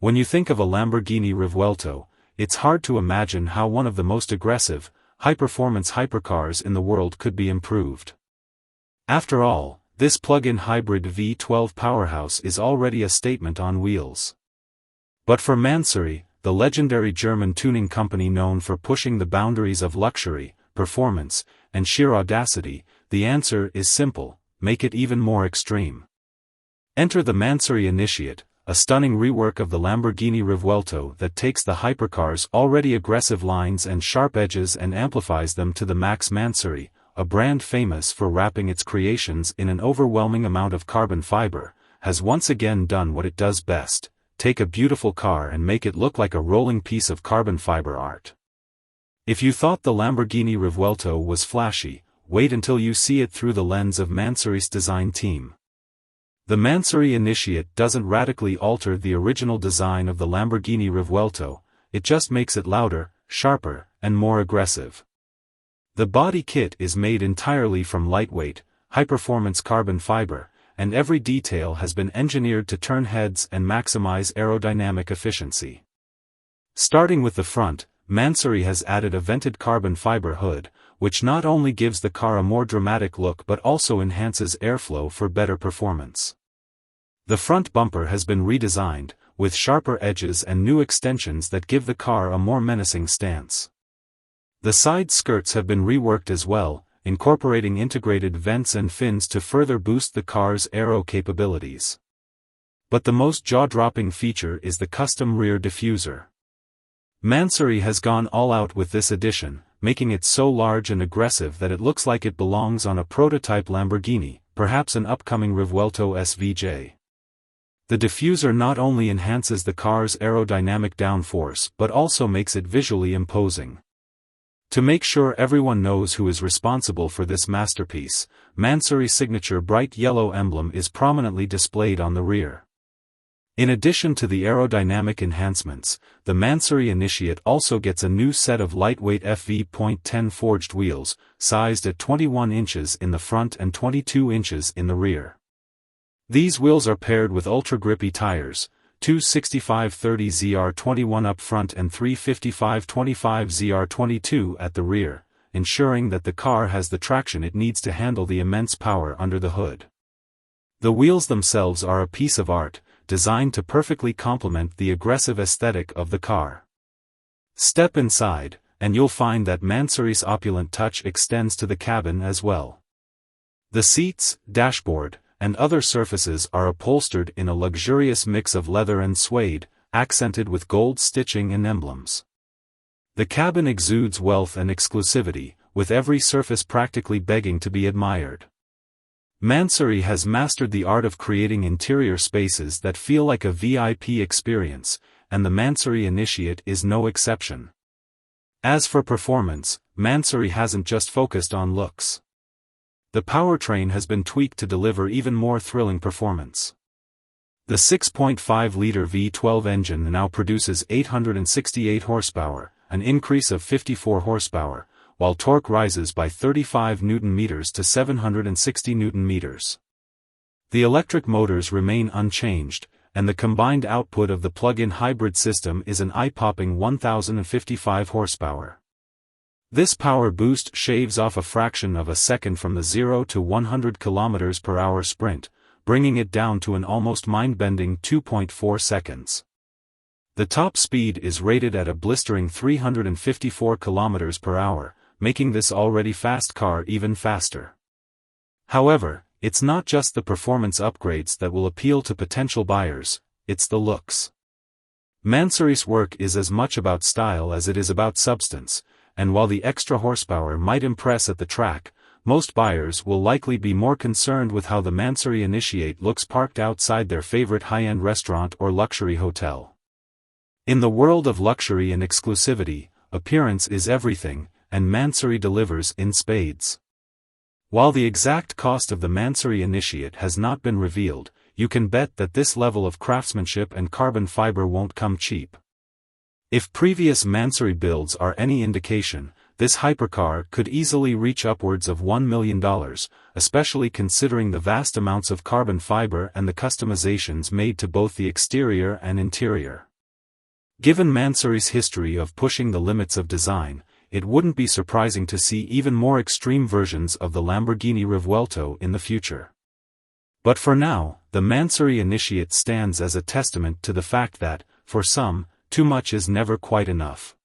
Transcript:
When you think of a Lamborghini Revuelto, it's hard to imagine how one of the most aggressive, high-performance hypercars in the world could be improved. After all, this plug-in hybrid V12 powerhouse is already a statement on wheels. But for Mansory, the legendary German tuning company known for pushing the boundaries of luxury, performance, and sheer audacity, the answer is simple: make it even more extreme. Enter the Mansory Initiate, a stunning rework of the Lamborghini Revuelto that takes the hypercar's already aggressive lines and sharp edges and amplifies them to the max. Mansory, a brand famous for wrapping its creations in an overwhelming amount of carbon fiber, has once again done what it does best: take a beautiful car and make it look like a rolling piece of carbon fiber art. If you thought the Lamborghini Revuelto was flashy, wait until you see it through the lens of Mansory's design team. The Mansory Initiate doesn't radically alter the original design of the Lamborghini Revuelto, it just makes it louder, sharper, and more aggressive. The body kit is made entirely from lightweight, high-performance carbon fiber, and every detail has been engineered to turn heads and maximize aerodynamic efficiency. Starting with the front, Mansory has added a vented carbon fiber hood, which not only gives the car a more dramatic look but also enhances airflow for better performance. The front bumper has been redesigned, with sharper edges and new extensions that give the car a more menacing stance. The side skirts have been reworked as well, incorporating integrated vents and fins to further boost the car's aero capabilities. But the most jaw-dropping feature is the custom rear diffuser. Mansory has gone all out with this addition, making it so large and aggressive that it looks like it belongs on a prototype Lamborghini, perhaps an upcoming Revuelto SVJ. The diffuser not only enhances the car's aerodynamic downforce but also makes it visually imposing. To make sure everyone knows who is responsible for this masterpiece, Mansory's signature bright yellow emblem is prominently displayed on the rear. In addition to the aerodynamic enhancements, the Mansory Initiate also gets a new set of lightweight FV.10 forged wheels, sized at 21 inches in the front and 22 inches in the rear. These wheels are paired with ultra-grippy tires, two 65/30 ZR21 up front and three 55/25 ZR22 at the rear, ensuring that the car has the traction it needs to handle the immense power under the hood. The wheels themselves are a piece of art, designed to perfectly complement the aggressive aesthetic of the car. Step inside, and you'll find that Mansory's opulent touch extends to the cabin as well. The seats, dashboard, and other surfaces are upholstered in a luxurious mix of leather and suede, accented with gold stitching and emblems. The cabin exudes wealth and exclusivity, with every surface practically begging to be admired. Mansory has mastered the art of creating interior spaces that feel like a VIP experience, and the Mansory Initiate is no exception. As for performance, Mansory hasn't just focused on looks. The powertrain has been tweaked to deliver even more thrilling performance. The 6.5-liter V12 engine now produces 868 horsepower, an increase of 54 horsepower, while torque rises by 35 Nm to 760 Nm. The electric motors remain unchanged, and the combined output of the plug-in hybrid system is an eye-popping 1055 horsepower. This power boost shaves off a fraction of a second from the 0 to 100 km/h sprint, bringing it down to an almost mind-bending 2.4 seconds. The top speed is rated at a blistering 354 km/h, making this already fast car even faster. However, it's not just the performance upgrades that will appeal to potential buyers, it's the looks. Mansory's work is as much about style as it is about substance, and while the extra horsepower might impress at the track, most buyers will likely be more concerned with how the Mansory Initiate looks parked outside their favorite high-end restaurant or luxury hotel. In the world of luxury and exclusivity, appearance is everything, and Mansory delivers in spades. While the exact cost of the Mansory Initiate has not been revealed, you can bet that this level of craftsmanship and carbon fiber won't come cheap. If previous Mansory builds are any indication, this hypercar could easily reach upwards of $1 million, especially considering the vast amounts of carbon fiber and the customizations made to both the exterior and interior. Given Mansory's history of pushing the limits of design, it wouldn't be surprising to see even more extreme versions of the Lamborghini Revuelto in the future. But for now, the Mansory Initiate stands as a testament to the fact that, for some, too much is never quite enough.